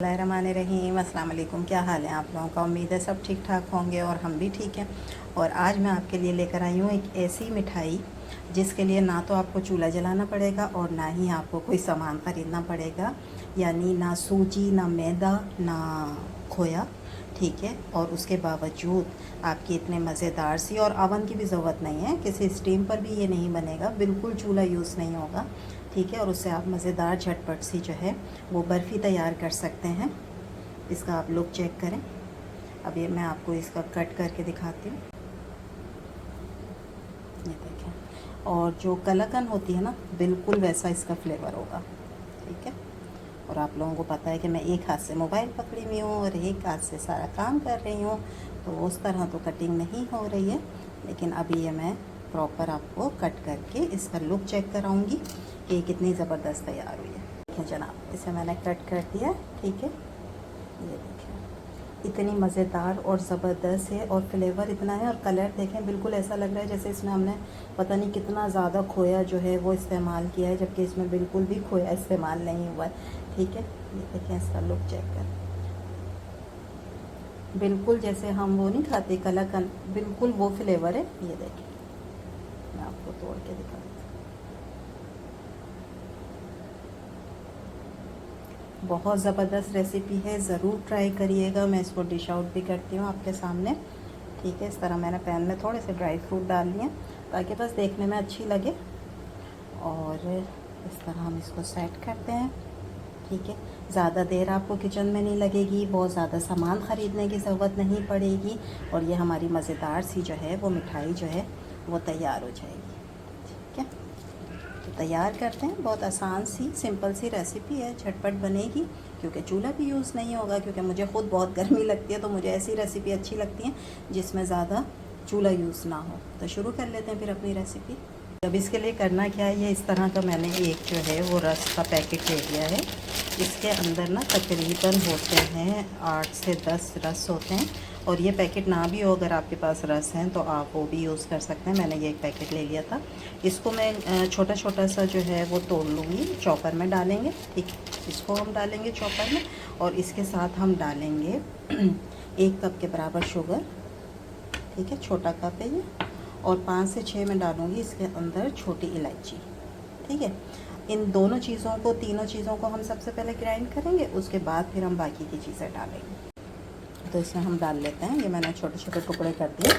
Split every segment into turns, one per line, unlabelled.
बिस्मिल्लाहिर्रहमानिर्रहीम। अस्सलाम वालेकुम। क्या हाल है आप लोगों का? उम्मीद है सब ठीक ठाक होंगे और हम भी ठीक हैं। और आज मैं आपके लिए लेकर आई हूँ एक ऐसी मिठाई जिसके लिए ना तो आपको चूल्हा जलाना पड़ेगा और ना ही आपको कोई सामान ख़रीदना पड़ेगा, यानी ना सूजी, ना मैदा, ना खोया। ठीक है, और उसके बावजूद आपकी इतने मज़ेदार सी, और अवन की भी ज़रूरत नहीं है, किसी स्टीम पर भी ये नहीं बनेगा, बिल्कुल चूल्हा यूज़ नहीं होगा। ठीक है, और उससे आप मज़ेदार झटपट सी जो है वो बर्फ़ी तैयार कर सकते हैं। इसका आप लुक चेक करें। अब ये मैं आपको इसका कट करके दिखाती हूँ। ये देखें, और जो कलाकंद होती है ना, बिल्कुल वैसा इसका फ्लेवर होगा। ठीक है, और आप लोगों को पता है कि मैं एक हाथ से मोबाइल पकड़ी हुई हूँ और एक हाथ से सारा काम कर रही हूँ, तो उस तरह तो कटिंग नहीं हो रही है। लेकिन अभी ये मैं प्रॉपर आपको कट करके इसका लुक चेक कराऊंगी कि ये कितनी ज़बरदस्त तैयार हुई है। देखिए जनाब, इसे मैंने कट कर दिया। ठीक है, ये देखिए इतनी मज़ेदार और ज़बरदस्त है, और फ्लेवर इतना है, और कलर देखें, बिल्कुल ऐसा लग रहा है जैसे इसमें हमने पता नहीं कितना ज़्यादा खोया जो है वो इस्तेमाल किया है, जबकि इसमें बिल्कुल भी खोया इस्तेमाल नहीं हुआ है। ठीक है, ये देखें इसका लुक चेक कर, बिल्कुल जैसे हम वो नहीं खाते कलाकंद, बिल्कुल वो फ्लेवर है। ये देखें, मैं आपको तोड़ के दिखाती हूँ। बहुत ज़बरदस्त रेसिपी है, ज़रूर ट्राई करिएगा। मैं इसको डिश आउट भी करती हूँ आपके सामने। ठीक है, इस तरह मैंने पैन में थोड़े से ड्राई फ्रूट डाल लिए ताकि बस देखने में अच्छी लगे, और इस तरह हम इसको सेट करते हैं। ठीक है, ज़्यादा देर आपको किचन में नहीं लगेगी, बहुत ज़्यादा सामान ख़रीदने की ज़रूरत नहीं पड़ेगी, और ये हमारी मज़ेदार सी जो है वो मिठाई जो है वो तैयार हो जाएगी। ठीक है, तो तैयार करते हैं। बहुत आसान सी सिंपल सी रेसिपी है, झटपट बनेगी, क्योंकि चूल्हा भी यूज़ नहीं होगा। क्योंकि मुझे ख़ुद बहुत गर्मी लगती है, तो मुझे ऐसी रेसिपी अच्छी लगती है जिसमें ज़्यादा चूल्हा यूज़ ना हो। तो शुरू कर लेते हैं फिर अपनी रेसिपी। अब इसके लिए करना क्या है, ये इस तरह का मैंने एक जो है वो रस का पैकेट ले लिया है। इसके अंदर ना तकरीबन होते हैं 8 से 10 रस होते हैं, और ये पैकेट ना भी हो अगर आपके पास रस हैं तो आप वो भी यूज़ कर सकते हैं। मैंने ये एक पैकेट ले लिया था। इसको मैं छोटा छोटा सा जो है वो तोड़ लूँगी, चॉपर में डालेंगे। ठीक, इसको हम डालेंगे चॉपर में, और इसके साथ हम डालेंगे 1 कप के बराबर शुगर। ठीक है, छोटा कप है ये, और 5 से 6 में डालूँगी इसके अंदर छोटी इलायची। ठीक है, इन दोनों चीज़ों को, तीनों चीज़ों को हम सबसे पहले ग्राइंड करेंगे, उसके बाद फिर हम बाकी की चीज़ें डालेंगे। तो इसमें हम डाल लेते हैं, ये मैंने छोटे छोटे टुकड़े कर दिए।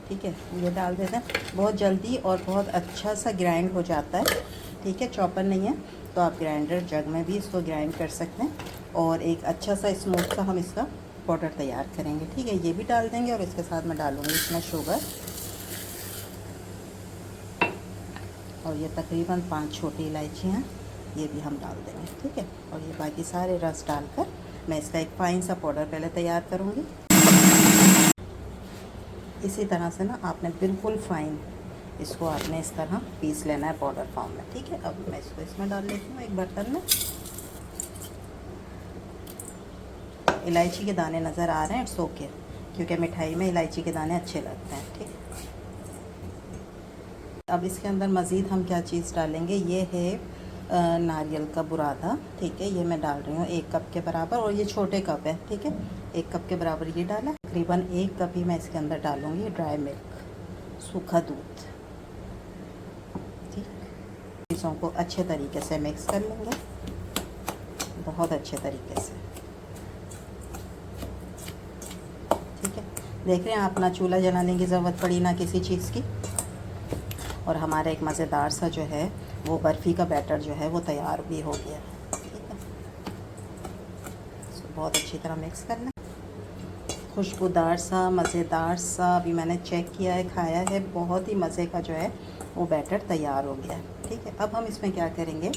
ठीक है, ये डाल देते हैं। बहुत जल्दी और बहुत अच्छा सा ग्राइंड हो जाता है। ठीक है, चॉपर नहीं है तो आप ग्राइंडर जग में भी इसको ग्राइंड कर सकते हैं, और एक अच्छा सा स्मूथ सा हम इसका पाउडर तैयार करेंगे। ठीक है, ये भी डाल देंगे, और इसके साथ मैं डालूँगी इसमें शुगर, और ये तकरीबन 5 छोटी इलायचियाँ ये भी हम डाल देंगे। ठीक है, और ये बाकी सारे रस डालकर मैं इसका एक फ़ाइन सा पाउडर पहले तैयार करूँगी। इसी तरह से ना आपने बिल्कुल फ़ाइन इसको आपने इस तरह पीस लेना है पाउडर फॉर्म में। ठीक है, अब मैं इसको इसमें डाल लेती हूँ एक बर्तन में। इलायची के दाने नज़र आ रहे हैं, इट्स ओके, क्योंकि मिठाई में इलायची के दाने अच्छे लगते हैं। ठीक है, अब इसके अंदर मज़ीद हम क्या चीज़ डालेंगे, ये है नारियल का बुरादा। ठीक है, ये मैं डाल रही हूँ 1 कप के बराबर, और ये छोटे कप है। ठीक है, 1 कप के बराबर ये डाला। तकरीबन 1 कप ही मैं इसके अंदर डालूँगी ड्राई मिल्क, सूखा दूध। ठीक, चीज़ों को अच्छे तरीके से मिक्स कर लेंगे, बहुत अच्छे तरीके से। ठीक है, देख रहे हैं आप, ना चूल्हा जलाने की ज़रूरत पड़ी ना किसी चीज़ की, और हमारा एक मज़ेदार सा जो है वो बर्फ़ी का बैटर जो है वो तैयार भी हो गया। ठीक है, इसको बहुत अच्छी तरह मिक्स कर लें। खुशबूदार सा, मज़ेदार सा, अभी मैंने चेक किया है, खाया है, बहुत ही मज़े का जो है वो बैटर तैयार हो गया है। ठीक है, अब हम इसमें क्या करेंगे,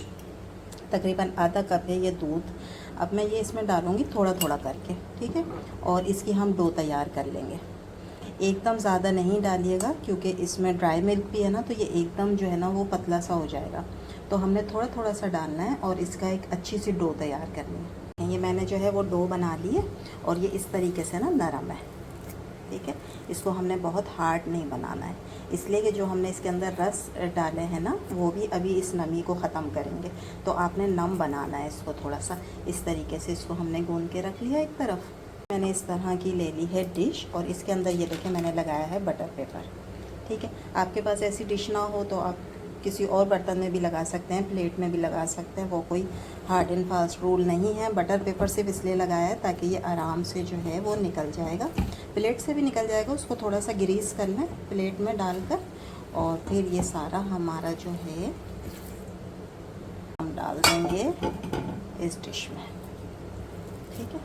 तकरीबन आधा कप है ये दूध, अब मैं ये इसमें डालूँगी थोड़ा थोड़ा करके। ठीक है, और इसकी हम डो तैयार कर लेंगे। एकदम ज़्यादा नहीं डालिएगा, क्योंकि इसमें ड्राई मिल्क भी है ना, तो ये एकदम जो है ना वो पतला सा हो जाएगा। तो हमने थोड़ा थोड़ा सा डालना है, और इसका एक अच्छी सी डो तैयार करनी है। ये मैंने जो है वो डो बना ली है, और ये इस तरीके से ना नरम है। ठीक है। इसको हमने बहुत हार्ड नहीं बनाना है, इसलिए कि जो हमने इसके अंदर रस डाले हैं ना, वो भी अभी इस नमी को ख़त्म करेंगे। तो आपने नम बनाना है इसको थोड़ा सा। इस तरीके से इसको हमने गूंद के रख लिया एक तरफ। मैंने इस तरह की ले ली है डिश, और इसके अंदर ये देखिए मैंने लगाया है बटर पेपर। ठीक है, आपके पास ऐसी डिश ना हो तो आप किसी और बर्तन में भी लगा सकते हैं, प्लेट में भी लगा सकते हैं, वो कोई हार्ड एंड फास्ट रूल नहीं है। बटर पेपर सिर्फ इसलिए लगाया है ताकि ये आराम से जो है वो निकल जाएगा, प्लेट से भी निकल जाएगा। उसको थोड़ा सा ग्रीस कर लें प्लेट में डालकर, और फिर ये सारा हमारा जो है हम डाल देंगे इस डिश में। ठीक है,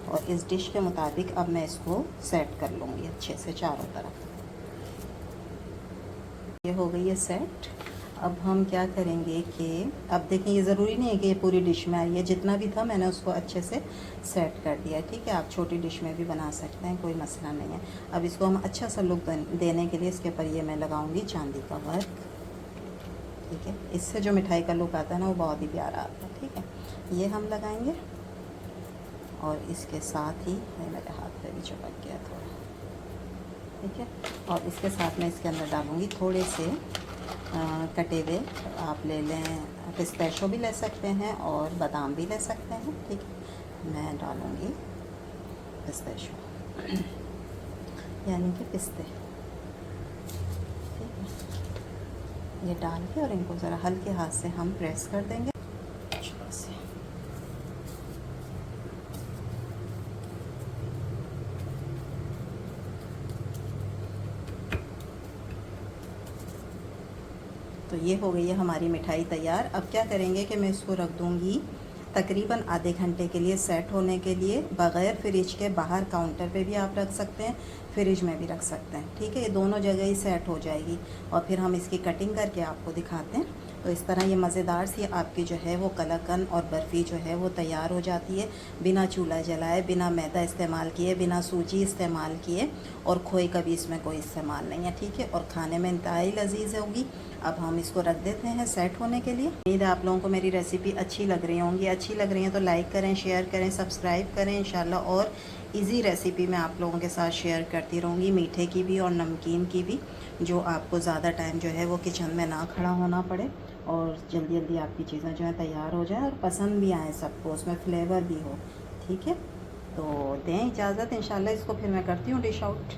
और इस डिश के मुताबिक अब मैं इसको सेट कर लूँगी अच्छे से चारों तरफ। ये हो गई है सेट। अब हम क्या करेंगे कि अब देखें, ये ज़रूरी नहीं है कि ये पूरी डिश में आई है, जितना भी था मैंने उसको अच्छे से सेट कर दिया। ठीक है, आप छोटी डिश में भी बना सकते हैं, कोई मसला नहीं है। अब इसको हम अच्छा सा लुक देने के लिए इसके ऊपर ये मैं लगाऊंगी चांदी का वर्क। ठीक है, इससे जो मिठाई का लुक आता है ना, वो बहुत ही प्यारा आता है। ठीक है, ये हम लगाएंगे, और इसके साथ ही मेरे हाथ पे भी चिपक गया थोड़ा। ठीक है, और इसके साथ में इसके अंदर डालूँगी थोड़े से कटे हुए, आप ले लें, पिस्ताशो भी ले सकते हैं और बादाम भी ले सकते हैं। ठीक है, मैं डालूँगी पिस्ताशो यानी कि पिस्ते। ठीक है, ये डाल के और इनको ज़रा हल्के हाथ से हम प्रेस कर देंगे। तो ये हो गई है हमारी मिठाई तैयार। अब क्या करेंगे कि मैं इसको रख दूँगी तकरीबन आधे घंटे के लिए सेट होने के लिए, बग़ैर फ्रिज के। बाहर काउंटर पे भी आप रख सकते हैं, फ्रिज में भी रख सकते हैं। ठीक है, ये दोनों जगह ही सेट हो जाएगी, और फिर हम इसकी कटिंग करके आपको दिखाते हैं। तो इस तरह ये मज़ेदार सी आपकी जो है वो कलाकंद और बर्फ़ी जो है वो तैयार हो जाती है, बिना चूल्हा जलाए, बिना मैदा इस्तेमाल किए, बिना सूजी इस्तेमाल किए, और खोए का भी इसमें कोई इस्तेमाल नहीं है। ठीक है, और खाने में इंतहाई लजीज होगी। अब हम इसको रख देते हैं सेट होने के लिए। उम्मीद है आप लोगों को मेरी रेसिपी अच्छी लग रही होंगी। अच्छी लग रही है तो लाइक करें, शेयर करें, सब्सक्राइब करें इंशाल्लाह। और इजी रेसिपी मैं आप लोगों के साथ शेयर करती रहूँगी, मीठे की भी और नमकीन की भी, जो आपको ज़्यादा टाइम जो है वो किचन में ना खड़ा होना पड़े, और जल्दी जल्दी आपकी चीज़ें जो है तैयार हो जाए और पसंद भी आए सबको, उसमें फ्लेवर भी हो। ठीक है, तो दें इजाज़त, इंशाल्लाह इसको फिर मैं करती हूँ डिश आउट।